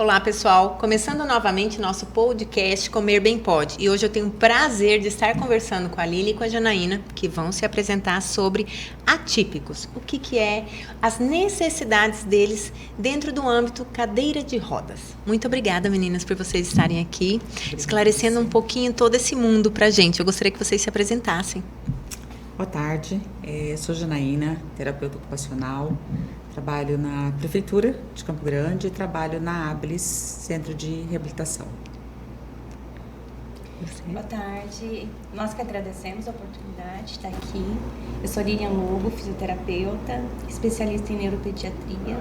Olá, pessoal! Começando novamente nosso podcast Comer Bem Pode. E hoje eu tenho o prazer de estar conversando com a Lili e com a Janaína, que vão se apresentar sobre atípicos. O que é as necessidades deles dentro do âmbito cadeira de rodas. Muito obrigada, meninas, por vocês estarem aqui, esclarecendo um pouquinho todo esse mundo pra gente. Eu gostaria que vocês se apresentassem. Boa tarde, sou Janaína, terapeuta ocupacional, trabalho na Prefeitura de Campo Grande e trabalho na ABLIS, Centro de Reabilitação. Boa tarde, nós que agradecemos a oportunidade de estar aqui. Eu sou Lilian Lobo, fisioterapeuta, especialista em neuropediatria,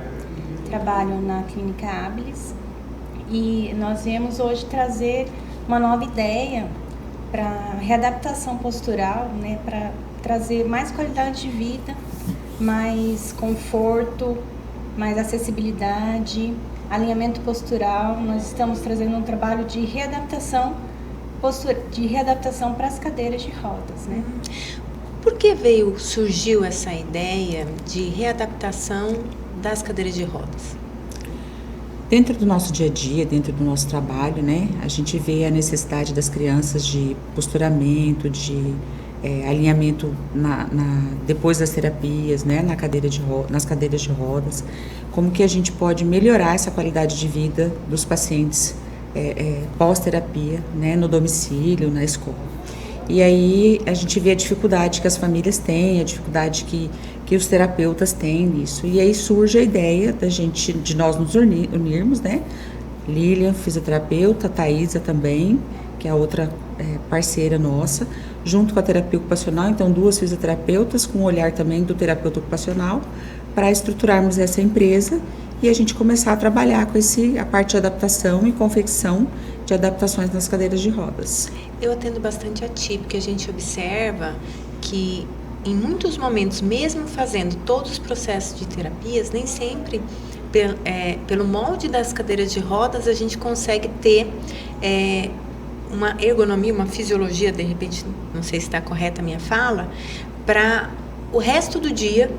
trabalho na clínica ABLIS e nós viemos hoje trazer uma nova ideia para readaptação postural, né, para trazer mais qualidade de vida, mais conforto, mais acessibilidade, alinhamento postural. Nós estamos trazendo um trabalho de readaptação para as cadeiras de rodas, né? Por que surgiu essa ideia de readaptação das cadeiras de rodas? Dentro do nosso dia a dia, dentro do nosso trabalho, né, a gente vê a necessidade das crianças de posturamento, de alinhamento depois das terapias, né, nas cadeiras de rodas, como que a gente pode melhorar essa qualidade de vida dos pacientes pós-terapia, né, no domicílio, na escola. E aí a gente vê a dificuldade que as famílias têm, a dificuldade que os terapeutas têm nisso. E aí surge a ideia de nós nos unirmos, né? Lilian, fisioterapeuta, Thaisa também, que é a outra parceira nossa, junto com a terapia ocupacional, então 2 fisioterapeutas com o olhar também do terapeuta ocupacional, para estruturarmos essa empresa e a gente começar a trabalhar com a parte de adaptação e confecção de adaptações nas cadeiras de rodas. Eu atendo bastante atípico, a gente observa que em muitos momentos, mesmo fazendo todos os processos de terapias, nem sempre pelo molde das cadeiras de rodas a gente consegue ter uma ergonomia, uma fisiologia, de repente, não sei se está correta a minha fala, para o resto do dia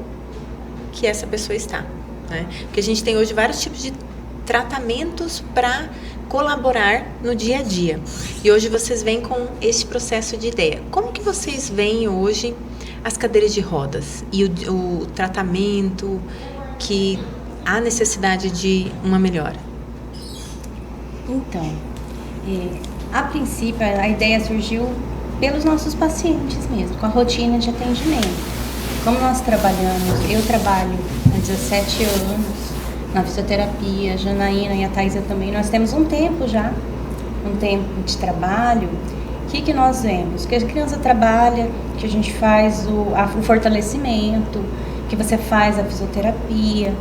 que essa pessoa está, né? Porque a gente tem hoje vários tipos de tratamentos para colaborar no dia a dia. E hoje vocês vêm com esse processo de ideia. Como que vocês veem hoje as cadeiras de rodas e o tratamento, que há necessidade de uma melhora? Então, a princípio a ideia surgiu pelos nossos pacientes mesmo, com a rotina de atendimento. Como nós eu trabalho há 17 anos na fisioterapia, a Janaína e a Thaisa também, nós temos um tempo de trabalho. O que nós vemos? Que a criança trabalha, que a gente faz o fortalecimento, que você faz a fisioterapia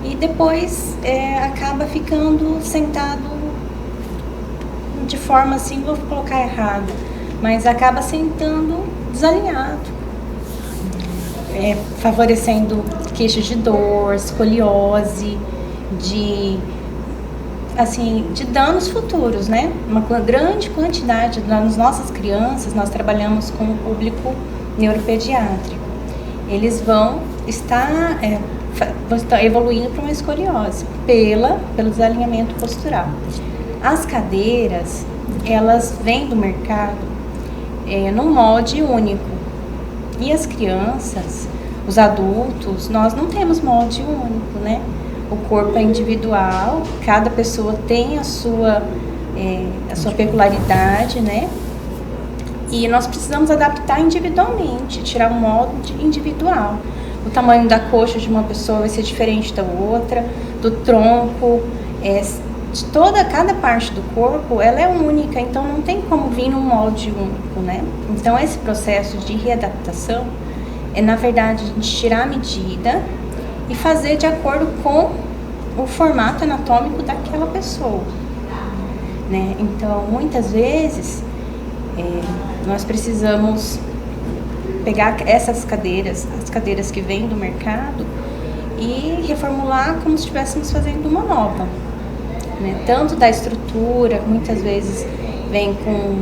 e depois acaba ficando sentado de forma assim, vou colocar errado, mas acaba sentando desalinhado, favorecendo queixas de dor, escoliose, de danos futuros, né? Uma grande quantidade das nossas crianças, nós trabalhamos com o público neuropediátrico. Eles vão estar evoluindo para uma escoliose pelo desalinhamento postural. As cadeiras, elas vêm do mercado num molde único. E as crianças, os adultos, nós não temos molde único, né? O corpo é individual, cada pessoa tem a sua peculiaridade, né? E nós precisamos adaptar individualmente, tirar um molde individual. O tamanho da coxa de uma pessoa vai ser diferente da outra, do tronco, cada parte do corpo, ela é única, então não tem como vir num molde único, né? Então esse processo de readaptação na verdade, a gente tirar a medida e fazer de acordo com o formato anatômico daquela pessoa, né? Então, muitas vezes, nós precisamos pegar essas cadeiras, as cadeiras que vêm do mercado, e reformular como se estivéssemos fazendo uma nova, né? Tanto da estrutura, muitas vezes vem com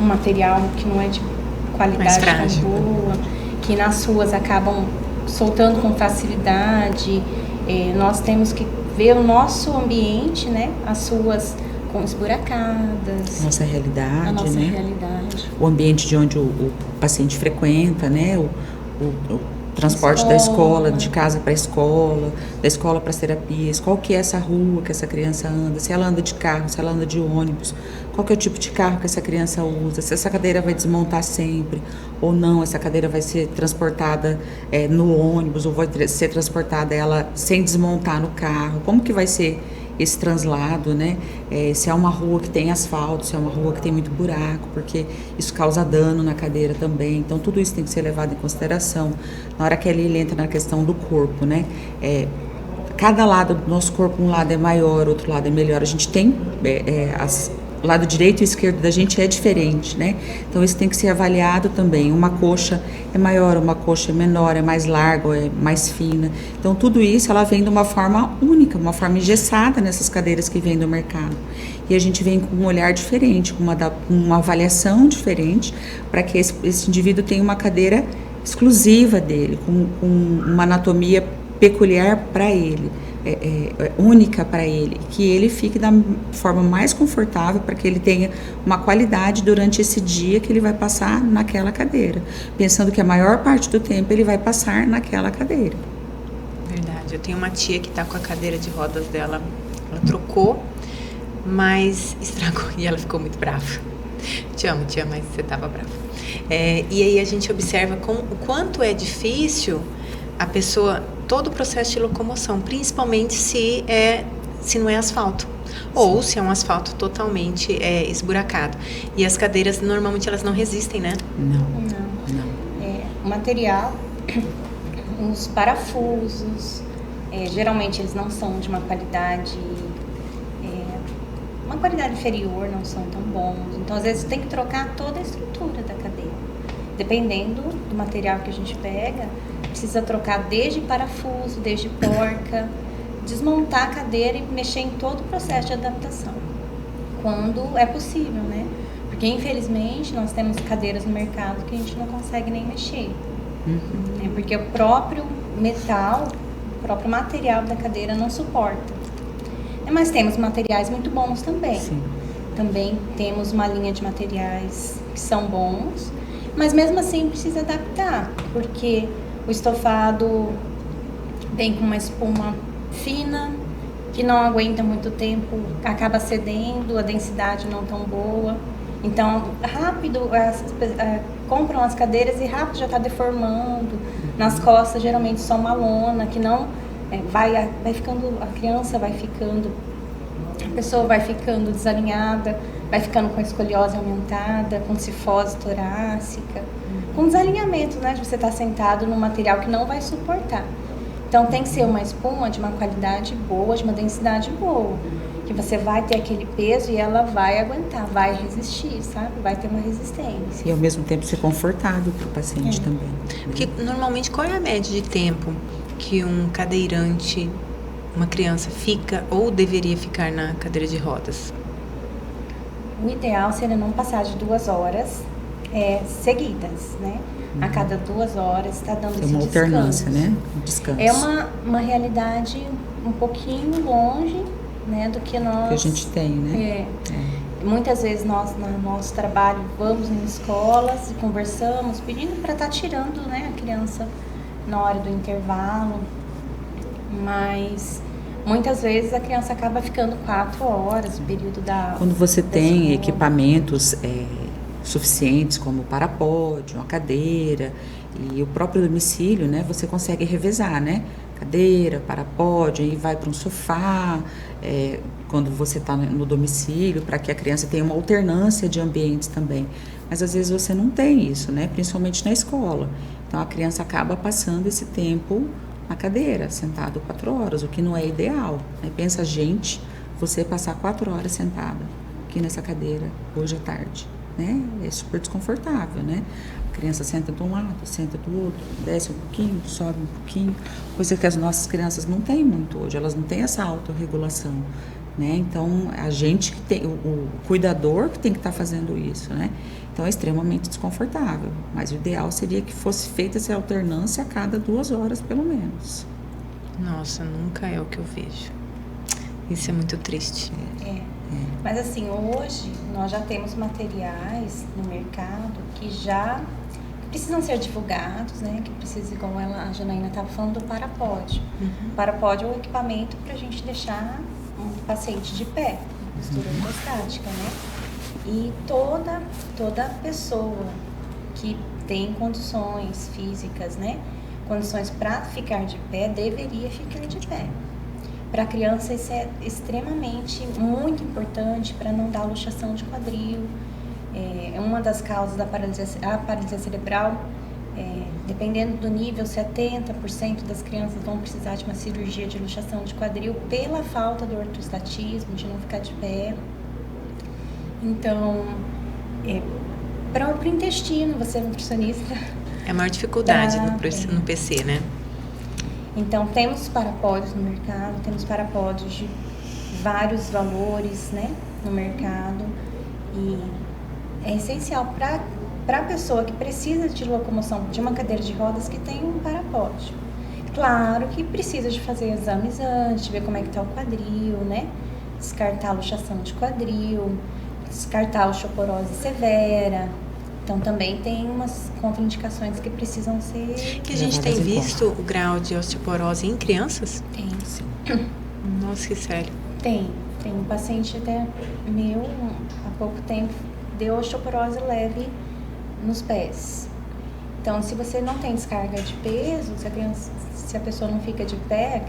um material que não é de qualidade tão boa, que nas ruas acabam soltando com facilidade. Nós temos que ver o nosso ambiente, né? As ruas com esburacadas. Nossa realidade, a nossa né? realidade. O ambiente de onde o paciente frequenta, né? O transporte da escola, de casa para a escola, da escola para as terapias, qual que é essa rua que essa criança anda, se ela anda de carro, se ela anda de ônibus, qual que é o tipo de carro que essa criança usa, se essa cadeira vai desmontar sempre ou não, essa cadeira vai ser transportada no ônibus ou vai ser transportada ela sem desmontar no carro, como que vai ser esse translado, né? Se é uma rua que tem asfalto, se é uma rua que tem muito buraco, porque isso causa dano na cadeira também. Então, tudo isso tem que ser levado em consideração. Na hora que ele entra na questão do corpo, né? Cada lado do nosso corpo, um lado é maior, outro lado é melhor. A gente tem o lado direito e esquerdo da gente é diferente, né? Então isso tem que ser avaliado também. Uma coxa é maior, uma coxa é menor, é mais larga, é mais fina. Então tudo isso ela vem de uma forma única, uma forma engessada nessas cadeiras que vêm do mercado. E a gente vem com um olhar diferente, com uma avaliação diferente, para que esse indivíduo tenha uma cadeira exclusiva dele, com uma anatomia peculiar para ele. Única para ele, que ele fique da forma mais confortável para que ele tenha uma qualidade durante esse dia que ele vai passar naquela cadeira, pensando que a maior parte do tempo ele vai passar naquela cadeira. Verdade, eu tenho uma tia que está com a cadeira de rodas dela, ela trocou, mas estragou e ela ficou muito brava. Te amo, tia, mas você estava brava. E aí a gente observa o quanto é difícil a pessoa, todo o processo de locomoção, principalmente se não é asfalto, ou se é um asfalto totalmente esburacado. E as cadeiras, normalmente, elas não resistem, né? Não. O material, os parafusos, geralmente eles não são de uma qualidade inferior, não são tão bons. Então, às vezes, tem que trocar toda a estrutura da cadeira. Dependendo do material que a gente pega, precisa trocar desde parafuso, desde porca, desmontar a cadeira e mexer em todo o processo de adaptação, quando é possível, né? Porque, infelizmente, nós temos cadeiras no mercado que a gente não consegue nem mexer. Né? Porque o próprio metal, o próprio material da cadeira não suporta. Mas temos materiais muito bons também. Sim. Também temos uma linha de materiais que são bons, mas mesmo assim precisa adaptar, porque o estofado vem com uma espuma fina, que não aguenta muito tempo, acaba cedendo, a densidade não tão boa. Então, rápido, compram as cadeiras e rápido já está deformando. Nas costas, geralmente, só uma lona, que não vai ficando, a criança vai ficando, a pessoa vai ficando desalinhada, vai ficando com a escoliose aumentada, com cifose torácica, com desalinhamento, né, de você estar sentado num material que não vai suportar. Então tem que ser uma espuma de uma qualidade boa, de uma densidade boa, que você vai ter aquele peso e ela vai aguentar, vai resistir, sabe? Vai ter uma resistência. E ao mesmo tempo ser confortável para o paciente também. Né? Porque normalmente qual é a média de tempo que um cadeirante, uma criança fica ou deveria ficar na cadeira de rodas? O ideal seria não passar de 2 horas seguidas, né? A cada 2 horas está dando esse descanso. Uma alternância, né? Um descanso. É uma realidade um pouquinho longe, né, do que nós... Que a gente tem, né? Muitas vezes nós, no nosso trabalho, vamos em escolas e conversamos, pedindo para estar tirando, né, a criança na hora do intervalo, mas muitas vezes a criança acaba ficando 4 horas, o período da... Quando você tem escola. equipamentos suficientes, como o parapódio, uma cadeira e o próprio domicílio, né, você consegue revezar, né? Cadeira, parapódio, aí vai para um sofá, quando você está no domicílio, para que a criança tenha uma alternância de ambientes também. Mas às vezes você não tem isso, né? Principalmente na escola. Então a criança acaba passando esse tempo na cadeira, sentado 4 horas, o que não é ideal. Né? Pensa, você passar 4 horas sentada aqui nessa cadeira, hoje à tarde. Né? É super desconfortável, né? A criança senta de um lado, senta do outro, desce um pouquinho, sobe um pouquinho, coisa que as nossas crianças não têm muito hoje, elas não têm essa autorregulação, né? Então, a gente que tem, o cuidador que tem que estar fazendo isso, né? Então, é extremamente desconfortável, mas o ideal seria que fosse feita essa alternância a cada 2 horas, pelo menos. Nossa, nunca é o que eu vejo. Isso é muito triste. Mas assim, hoje nós já temos materiais no mercado que já precisam ser divulgados, né? Que precisa, igual a Janaína estava falando, do parapódio. O parapódio é o equipamento para a gente deixar um paciente de pé, postura ortostática, né? E toda pessoa que tem condições físicas, né? Condições para ficar de pé, deveria ficar de pé. Para a criança isso é extremamente, muito importante para não dar luxação de quadril. É uma das causas da paralisia cerebral. Dependendo do nível, 70% das crianças vão precisar de uma cirurgia de luxação de quadril pela falta do ortostatismo, de não ficar de pé. Então, para o intestino, você é nutricionista. É a maior dificuldade no PC, né? Então, temos parapódios no mercado, temos parapódios de vários valores, né, no mercado. E é essencial para a pessoa que precisa de locomoção de uma cadeira de rodas que tem um parapódio. Claro que precisa de fazer exames antes, de ver como é que está o quadril, né? Descartar a luxação de quadril, descartar a osteoporose severa. Então, também tem umas contraindicações que precisam ser... Que a gente tem visto o grau de osteoporose em crianças? Tem, sim. Nossa, que sério. Tem um paciente até meu, há pouco tempo, deu osteoporose leve nos pés. Então, se você não tem descarga de peso, se a pessoa não fica de pé,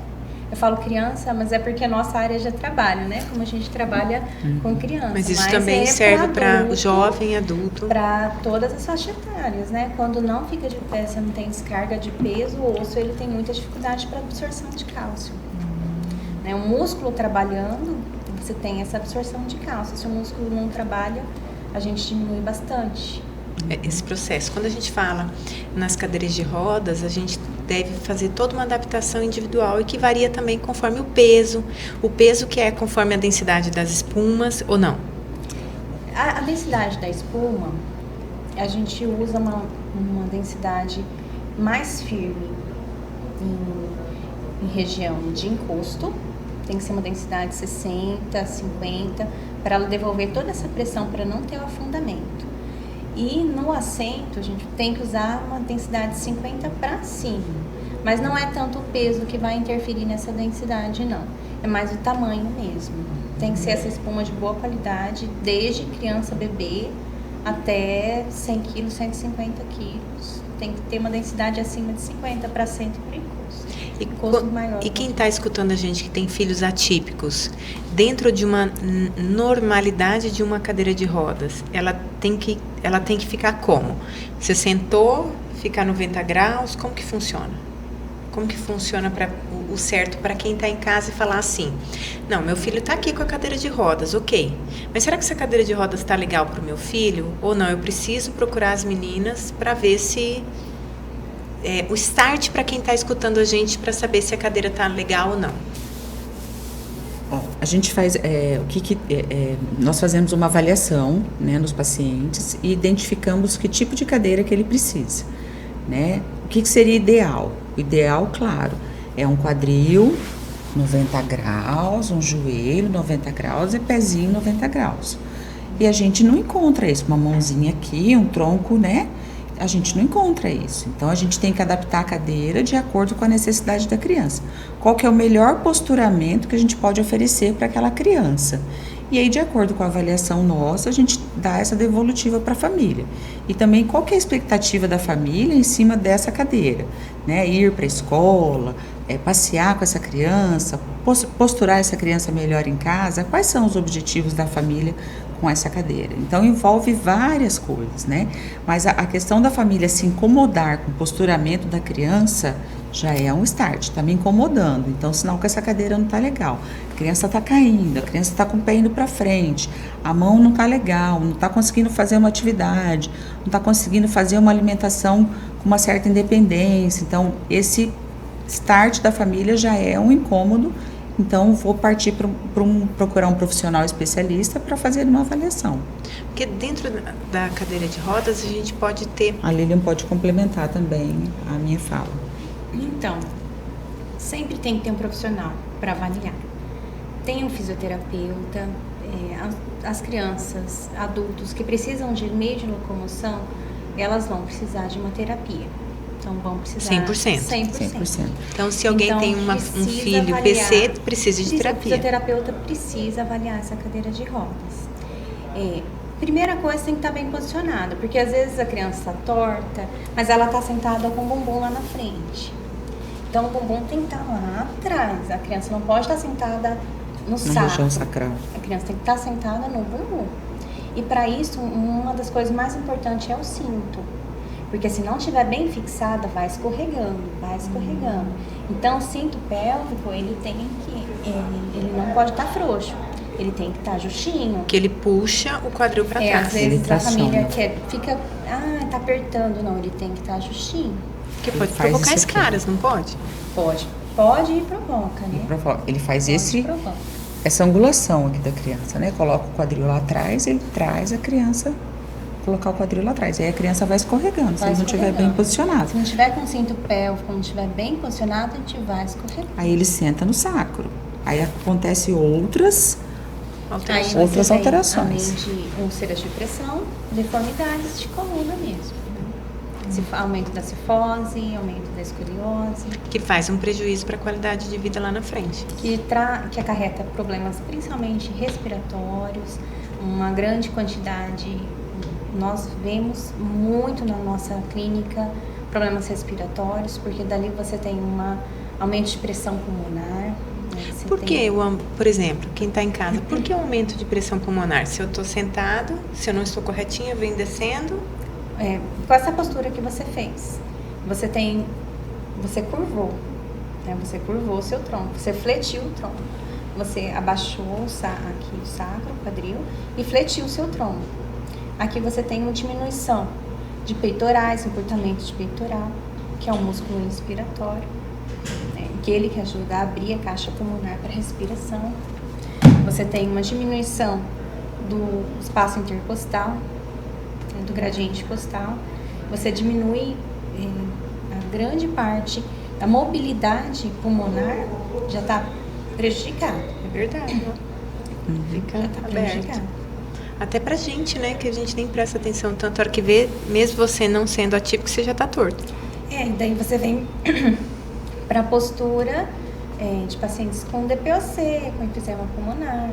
eu falo criança, mas é porque a nossa área de trabalho, né? Como a gente trabalha com criança. Mas isso também serve para o jovem, adulto. Para todas as faixas etárias, né? Quando não fica de pé, você não tem descarga de peso, o osso ele tem muita dificuldade para absorção de cálcio. Né? O músculo trabalhando, você tem essa absorção de cálcio. Se o músculo não trabalha, a gente diminui bastante. Esse processo. Quando a gente fala nas cadeiras de rodas, a gente deve fazer toda uma adaptação individual e que varia também conforme o peso que é conforme a densidade das espumas ou não? A densidade da espuma, a gente usa uma densidade mais firme em região de encosto, tem que ser uma densidade 60, 50, para ela devolver toda essa pressão para não ter o afundamento. E no assento, a gente tem que usar uma densidade 50 para cima. Mas não é tanto o peso que vai interferir nessa densidade, não. É mais o tamanho mesmo. Tem que ser essa espuma de boa qualidade, desde criança, bebê, até 100 quilos, 150 quilos. Tem que ter uma densidade acima de 50 para cento por encosto. E quem está escutando a gente que tem filhos atípicos, dentro de uma normalidade de uma cadeira de rodas, ela tem que ficar como? Você sentou, ficar 90 graus, como que funciona? Como que funciona o certo para quem está em casa e falar assim, não, meu filho está aqui com a cadeira de rodas, ok, mas será que essa cadeira de rodas está legal para o meu filho? Ou não, eu preciso procurar as meninas para ver se... o start para quem está escutando a gente para saber se a cadeira está legal ou não. A gente faz nós fazemos uma avaliação, né, nos pacientes e identificamos que tipo de cadeira que ele precisa, né? O que seria ideal? O ideal, claro, é um quadril 90 graus, um joelho 90 graus e pezinho 90 graus. E a gente não encontra isso, uma mãozinha aqui, um tronco, né? A gente não encontra isso. Então, a gente tem que adaptar a cadeira de acordo com a necessidade da criança. Qual que é o melhor posturamento que a gente pode oferecer para aquela criança? E aí, de acordo com a avaliação nossa, a gente dá essa devolutiva para a família. E também, qual que é a expectativa da família em cima dessa cadeira? Né? Ir para a escola, passear com essa criança, posturar essa criança melhor em casa. Quais são os objetivos da família com essa cadeira? Então, envolve várias coisas, né? Mas a questão da família se incomodar com o posturamento da criança já é um start, está me incomodando. Então, sinal que essa cadeira não está legal. A criança está caindo, a criança está com o pé indo para frente, a mão não está legal, não está conseguindo fazer uma atividade, não está conseguindo fazer uma alimentação com uma certa independência. Então, esse start da família já é um incômodo. Então, vou partir procurar um profissional especialista para fazer uma avaliação. Porque dentro da cadeira de rodas, a gente pode ter... A Lilian pode complementar também a minha fala. Então, sempre tem que ter um profissional para avaliar. tem um fisioterapeuta, as crianças, adultos que precisam de meio de locomoção, elas vão precisar de uma terapia. Então, vão precisar... 100%. 100%. Então, se alguém tem um filho avaliar, PC, precisa de terapia. O fisioterapeuta precisa avaliar essa cadeira de rodas. Primeira coisa, tem que estar bem posicionada, porque às vezes a criança está torta, mas ela está sentada com o bumbum lá na frente. Então, o bumbum tem que estar lá atrás. A criança não pode estar sentada no Na região sacral. A criança tem que estar sentada no bumbum. E para isso, uma das coisas mais importantes é o cinto. Porque se não estiver bem fixada, vai escorregando, vai escorregando. Então, o cinto pélvico, ele não pode estar frouxo. Ele tem que estar justinho. Que ele puxa o quadril para trás. Às vezes a família fica, tá apertando. Não, ele tem que estar justinho. Porque pode provocar escaras, não pode? Pode e provoca, né? Ele faz essa angulação aqui da criança, né? Coloca o quadril lá atrás, ele traz a criança, colocar o quadril lá atrás. Aí a criança vai escorregando, se ele não estiver bem posicionado. Se não estiver com o cinto pélvico, não estiver bem posicionado, a gente vai escorregar. Aí ele senta no sacro. Aí acontece outras alterações. Além de úlceras de pressão, deformidades de coluna mesmo. Aumento da cifose, aumento da escoliose. Que faz um prejuízo para a qualidade de vida lá na frente. Que acarreta problemas principalmente respiratórios, uma grande quantidade. Nós vemos muito na nossa clínica problemas respiratórios, porque dali você tem um aumento de pressão pulmonar. Por exemplo, quem está em casa, por que o aumento de pressão pulmonar? Se eu estou sentado, se eu não estou corretinha, vem descendo... com essa postura que você fez, você curvou, né? Você curvou o seu tronco, você fletiu o tronco, você abaixou o sacro, o quadril e fletiu o seu tronco. Aqui você tem uma diminuição de peitorais, encurtamento de peitoral, que é um músculo inspiratório, né? Aquele que ajuda a abrir a caixa pulmonar para respiração. Você tem uma diminuição do espaço intercostal, do gradiente costal, você diminui a grande parte da mobilidade pulmonar, já está prejudicada. É verdade, né? Fica aberto. Até pra gente, né, que a gente nem presta atenção tanto, a hora que vê, mesmo você não sendo atípico, você já tá torto. Daí você vem para a postura de pacientes com DPOC, com enfisema pulmonar,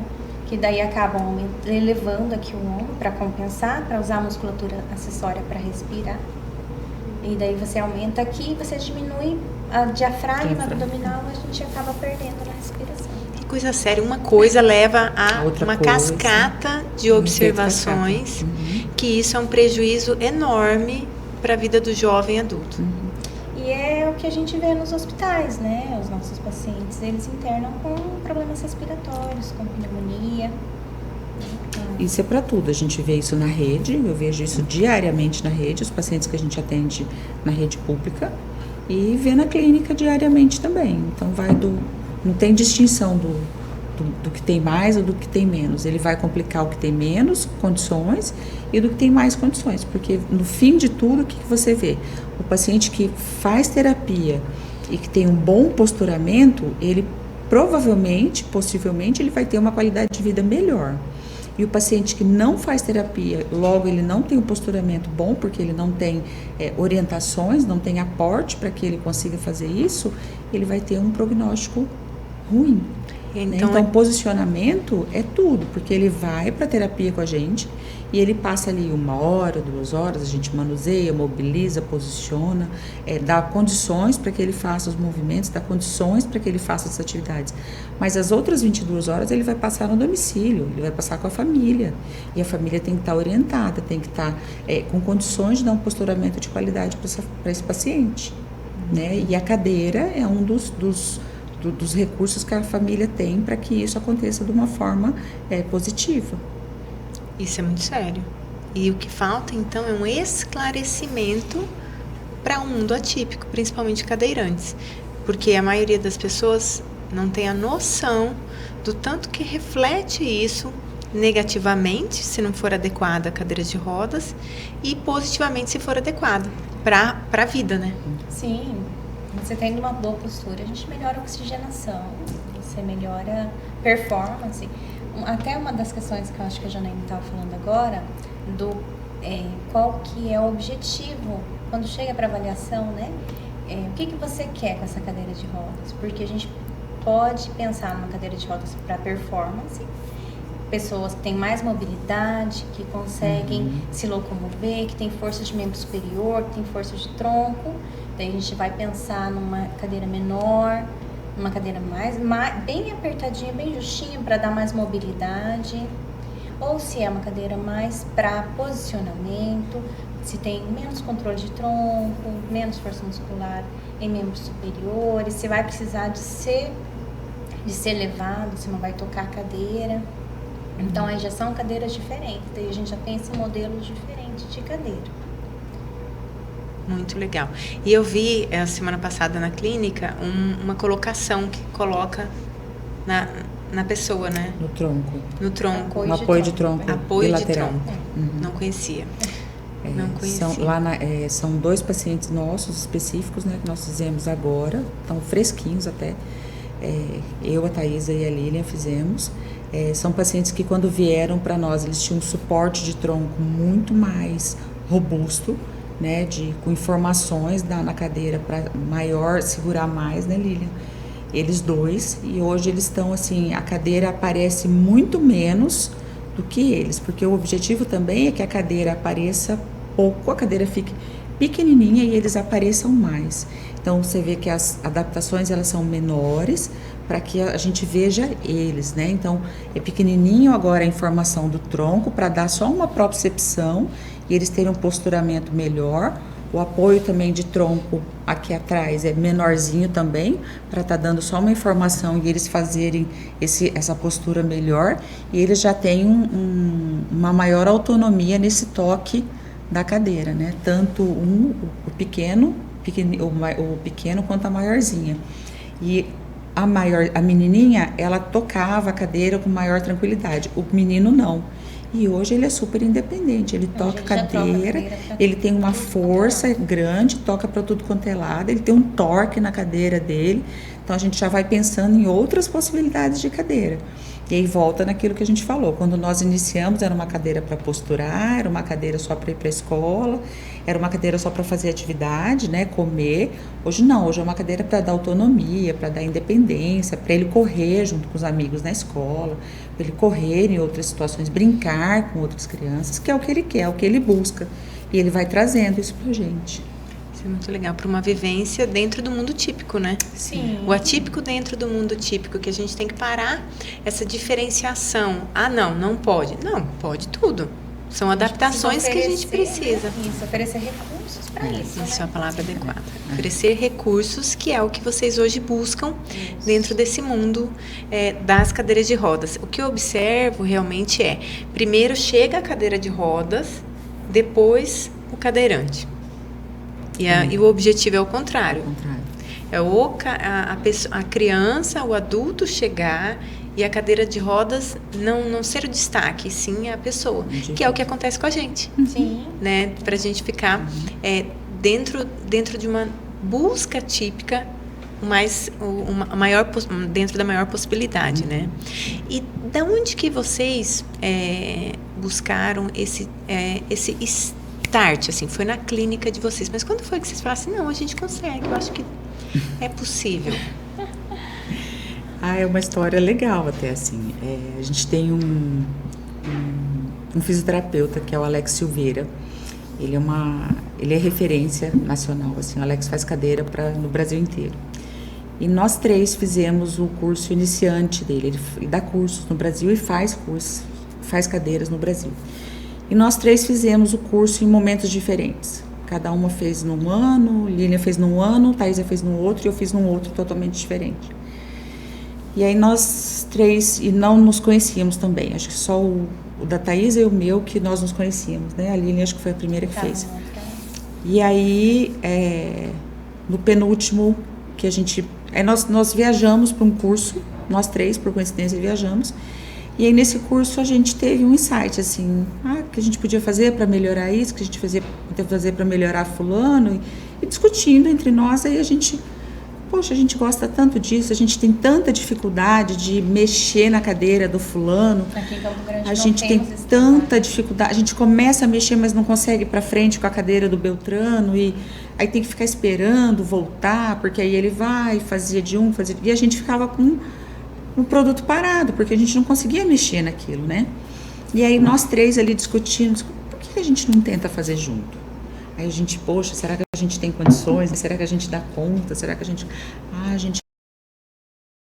que daí acabam elevando aqui o ombro para compensar, para usar a musculatura acessória para respirar. E daí você aumenta aqui, você diminui a diafragma abdominal, a gente acaba perdendo na respiração. Que coisa séria, uma coisa leva a uma coisa, cascata de observações, que isso é um prejuízo enorme para a vida do jovem adulto. E é o que a gente vê nos hospitais, né? Os nossos pacientes, eles internam com problemas respiratórios, com pneumonia. Isso é para tudo. A gente vê isso na rede, eu vejo isso diariamente na rede, os pacientes que a gente atende na rede pública, e vê na clínica diariamente também. Então não tem distinção do que tem mais ou do que tem menos. Ele vai complicar o que tem menos condições e do que tem mais condições, porque no fim de tudo, o que você vê? O paciente que faz terapia e que tem um bom posturamento, ele possivelmente, ele vai ter uma qualidade de vida melhor. E o paciente que não faz terapia, logo ele não tem um posturamento bom, porque ele não tem orientações, não tem aporte para que ele consiga fazer isso, ele vai ter um prognóstico ruim. Então, posicionamento é tudo, porque ele vai para a terapia com a gente e ele passa ali 1 hora, 2 horas, a gente manuseia, mobiliza, posiciona, dá condições para que ele faça os movimentos, dá condições para que ele faça as atividades. Mas as outras 22 horas ele vai passar no domicílio, ele vai passar com a família. E a família tem que estar orientada, tem que estar com condições de dar um posturamento de qualidade para esse paciente, né? E a cadeira é um dos recursos que a família tem para que isso aconteça de uma forma positiva. Isso é muito sério. E o que falta, então, é um esclarecimento para o mundo atípico, principalmente cadeirantes. Porque a maioria das pessoas não tem a noção do tanto que reflete isso negativamente, se não for adequada a cadeira de rodas, e positivamente, se for adequada para a vida, né? Sim. Você tendo uma boa postura, a gente melhora a oxigenação, você melhora performance. Até uma das questões que eu acho que a Janaína estava falando agora, qual que é o objetivo, quando chega para avaliação, né? O que você quer com essa cadeira de rodas? Porque a gente pode pensar numa cadeira de rodas para performance, pessoas que têm mais mobilidade, que conseguem se locomover, que têm força de membro superior, que têm força de tronco. Daí a gente vai pensar numa cadeira menor, numa cadeira mais bem apertadinha, bem justinha, para dar mais mobilidade. Ou se é uma cadeira mais para posicionamento, se tem menos controle de tronco, menos força muscular em membros superiores, se vai precisar de ser levado, se não vai tocar a cadeira. Então aí já são cadeiras diferentes, daí a gente já pensa em modelos diferentes de cadeira. Muito legal. E eu vi a semana passada na clínica uma colocação que coloca na pessoa, né? No tronco. No tronco. Um apoio de tronco. Apoio de bilateral. tronco. Não conhecia. Não conhecia. São 2 pacientes nossos específicos, né? Que nós fizemos agora. Estão fresquinhos até. Eu, a Thaisa e a Lilian fizemos. São pacientes que quando vieram para nós, eles tinham um suporte de tronco muito mais robusto, né? Com informações na cadeira para segurar mais, né, Lilian? Eles 2, e hoje eles estão assim, a cadeira aparece muito menos do que eles, porque o objetivo também é que a cadeira apareça pouco, a cadeira fique pequenininha e eles apareçam mais. Então você vê que as adaptações elas são menores para que a gente veja eles, né? Então é pequenininho agora a informação do tronco para dar só uma propriocepção e eles terem um posturamento melhor. O apoio também de tronco aqui atrás é menorzinho também, para estar dando só uma informação e eles fazerem essa postura melhor. E eles já têm uma maior autonomia nesse toque da cadeira, né? Tanto o pequeno quanto a maiorzinha. E a menininha, ela tocava a cadeira com maior tranquilidade. O menino não. E hoje ele é super independente, ele toca cadeira, ele tem uma força grande, toca para tudo quanto é lado, ele tem um torque na cadeira dele, então a gente já vai pensando em outras possibilidades de cadeira. E aí volta naquilo que a gente falou, quando nós iniciamos era uma cadeira para posturar, era uma cadeira só para ir para a escola, era uma cadeira só para fazer atividade, né, comer. Hoje não, hoje é uma cadeira para dar autonomia, para dar independência, para ele correr junto com os amigos na escola, para ele correr em outras situações, brincar com outras crianças, que é o que ele quer, é o que ele busca. E ele vai trazendo isso pra gente. Isso é muito legal, para uma vivência dentro do mundo típico, né? Sim. O atípico dentro do mundo típico, que a gente tem que parar essa diferenciação. Ah, não pode. Não, pode tudo. São adaptações que a gente precisa. Isso, oferecer recursos para isso. Isso é a palavra adequada. Oferecer recursos, que é o que vocês hoje buscam dentro desse mundo das cadeiras de rodas. O que eu observo realmente primeiro chega a cadeira de rodas, depois o cadeirante. E o objetivo é o contrário. É a criança, o adulto chegar e a cadeira de rodas não ser o destaque, sim a pessoa, que é o que acontece com a gente. Sim. Né? Para a gente ficar dentro de uma busca típica, dentro da maior possibilidade, né? E da onde que vocês buscaram esse start, assim, foi na clínica de vocês, mas quando foi que vocês falaram assim, não, a gente consegue, eu acho que é possível? É uma história legal até, assim. A gente tem um fisioterapeuta que é o Alex Silveira. Ele é referência nacional, assim. O Alex faz cadeira no Brasil inteiro. E nós 3 fizemos o curso iniciante dele. Ele dá cursos no Brasil e faz cadeiras no Brasil. E nós 3 fizemos o curso em momentos diferentes. Cada uma fez num ano, Lilian fez num ano, Thaisa fez num outro e eu fiz num outro totalmente diferente. E aí nós 3 e não nos conhecíamos também. Acho que só o da Thaisa e o meu que nós nos conhecíamos, né? A Lilian acho que foi a primeira que fez. E aí, no penúltimo que a gente... nós viajamos para um curso, nós 3, por coincidência, viajamos. E aí nesse curso a gente teve um insight, assim, que a gente podia fazer para melhorar isso, que a gente podia fazer para melhorar fulano. E discutindo entre nós, aí a gente poxa, a gente gosta tanto disso, a gente tem tanta dificuldade de mexer na cadeira do fulano. Aqui em Campo Grande A gente tem tanta dificuldade, a gente começa a mexer, mas não consegue ir para frente com a cadeira do Beltrano e aí tem que ficar esperando voltar, porque aí ele vai, fazia e a gente ficava com um produto parado, porque a gente não conseguia mexer naquilo, né? E aí nós três ali discutindo, por que a gente não tenta fazer junto? Aí a gente, poxa, será que a gente tem condições? Será que a gente dá conta? Será que a gente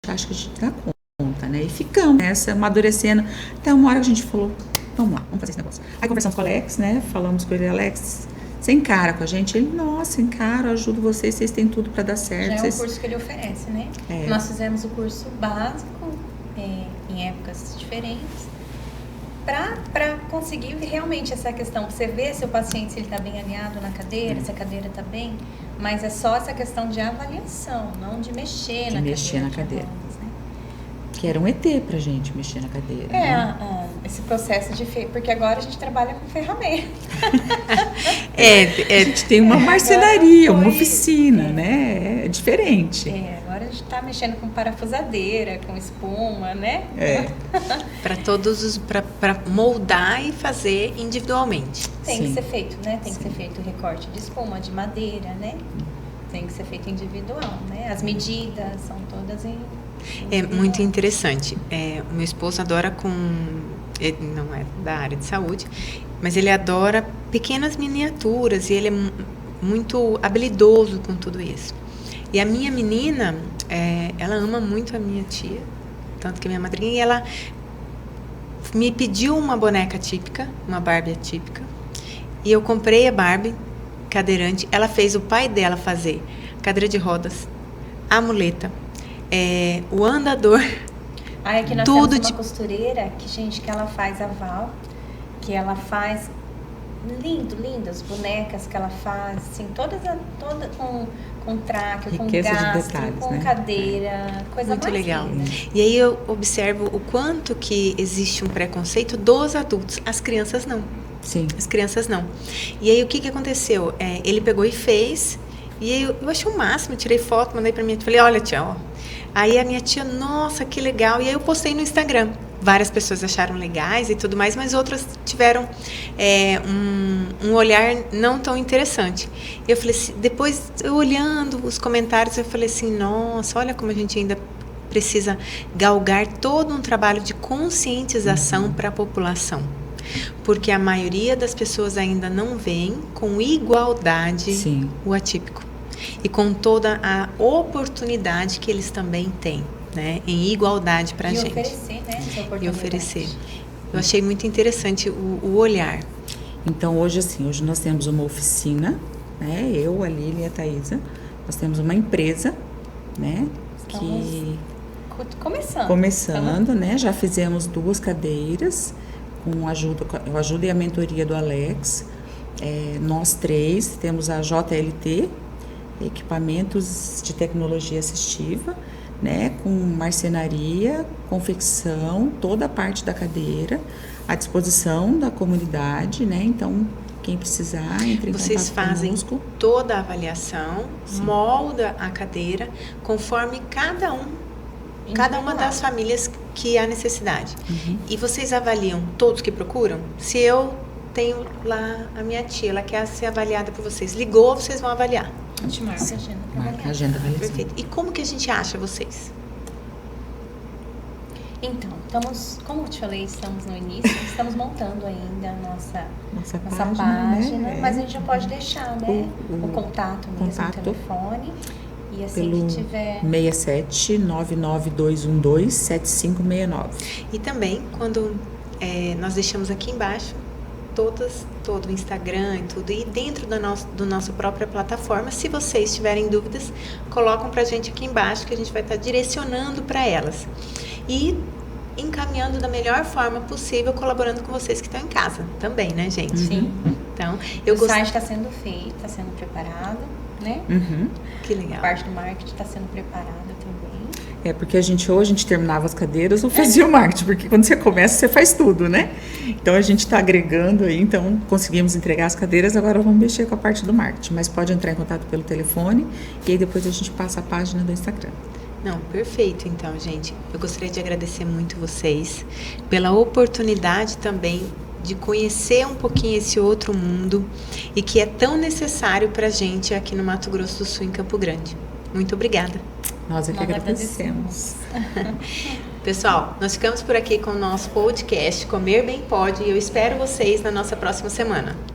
acha que a gente dá conta, né? E ficamos nessa, amadurecendo, até uma hora que a gente falou, vamos lá, vamos fazer esse negócio. Aí conversamos com o Alex, né? Falamos com ele, Alex, você encara com a gente? Ele, nossa, encaro, ajudo vocês têm tudo para dar certo. Já é o curso que ele oferece, né? É. Nós fizemos o curso básico em épocas diferentes para conseguir realmente essa questão. Você vê se o paciente se ele está bem alinhado na cadeira, se a cadeira está bem, mas é só essa questão de avaliação, não de mexer na cadeira. Que era um ET pra gente mexer na cadeira. Esse processo porque agora a gente trabalha com ferramenta. A gente tem uma marcenaria, uma oficina, né? É diferente. Agora a gente tá mexendo com parafusadeira, com espuma, né? Para moldar e fazer individualmente. Tem que ser feito, né? Tem que ser feito recorte de espuma, de madeira, né? Tem que ser feito individual, né? As medidas são todas em... É muito interessante. O meu esposo adora ele não é da área de saúde, mas ele adora pequenas miniaturas e ele é muito habilidoso com tudo isso. E a minha menina, ela ama muito a minha tia, tanto que minha madrinha, e ela me pediu uma boneca típica, uma Barbie típica, e eu comprei a Barbie cadeirante. Ela fez o pai dela fazer cadeira de rodas, a muleta, o andador. Aqui nós temos uma costureira que ela faz aval, que ela faz lindas bonecas que ela faz, assim, toda com traque, riqueza com gasto, de detalhes, com né? Cadeira, coisa muito mais legal. linda. E aí eu observo o quanto que existe um preconceito dos adultos, as crianças não. Sim. As crianças não. E aí o que aconteceu? Ele pegou e fez, e aí eu achei o máximo, eu tirei foto, mandei pra minha tia, falei, olha tia, ó. Aí a minha tia, nossa, que legal. E aí eu postei no Instagram. Várias pessoas acharam legais e tudo mais, mas outras tiveram um olhar não tão interessante. E eu falei assim, depois eu olhando os comentários, eu falei assim, nossa, olha como a gente ainda precisa galgar todo um trabalho de conscientização para a população. Porque a maioria das pessoas ainda não veem com igualdade Sim. o atípico. E com toda a oportunidade que eles também têm, né? Em igualdade para a gente. Oferecer, né? E oferecer. Eu achei muito interessante o olhar. Então, hoje nós temos uma oficina, né? Eu, a Lília e a Thaisa. Nós temos uma empresa, né? Começando, né? Já fizemos 2 cadeiras com ajuda e a mentoria do Alex. Nós 3 temos a JLT, equipamentos de tecnologia assistiva, né, com marcenaria, confecção, toda a parte da cadeira à disposição da comunidade, né? Então, quem precisar, entre em contato Vocês fazem conosco. toda a avaliação, Sim. molda a cadeira conforme cada uma das famílias que há necessidade. Uhum. E vocês avaliam todos que procuram? Se eu tenho lá a minha tia, ela quer ser avaliada por vocês, ligou, vocês vão avaliar. A gente marca a agenda. Marca a agenda da avaliação. Perfeito. E como que a gente acha vocês? Então, como eu te falei, estamos no início, estamos montando ainda a nossa página, né? mas a gente já pode deixar, né? O contato mesmo, o telefone. E assim pelo que tiver... 67 99212 7569. E também, quando nós deixamos aqui embaixo todo o Instagram e tudo, e dentro do nossa própria plataforma, se vocês tiverem dúvidas, colocam pra gente aqui embaixo, que a gente vai estar direcionando para elas. E encaminhando da melhor forma possível, colaborando com vocês que estão em casa também, né, gente? Sim. Então, o site está sendo feito, está sendo preparado, né? Uhum. Que legal. A parte do marketing está sendo preparada também. Porque ou a gente terminava as cadeiras ou fazia o marketing, porque quando você começa, você faz tudo, né? Então a gente está agregando aí, então conseguimos entregar as cadeiras, agora vamos mexer com a parte do marketing, mas pode entrar em contato pelo telefone e aí depois a gente passa a página do Instagram. Não, perfeito. Então, gente, eu gostaria de agradecer muito vocês pela oportunidade também de conhecer um pouquinho esse outro mundo e que é tão necessário para a gente aqui no Mato Grosso do Sul, em Campo Grande. Muito obrigada. Nós que agradecemos. Pessoal, nós ficamos por aqui com o nosso podcast Comer Bem Pode e eu espero vocês na nossa próxima semana.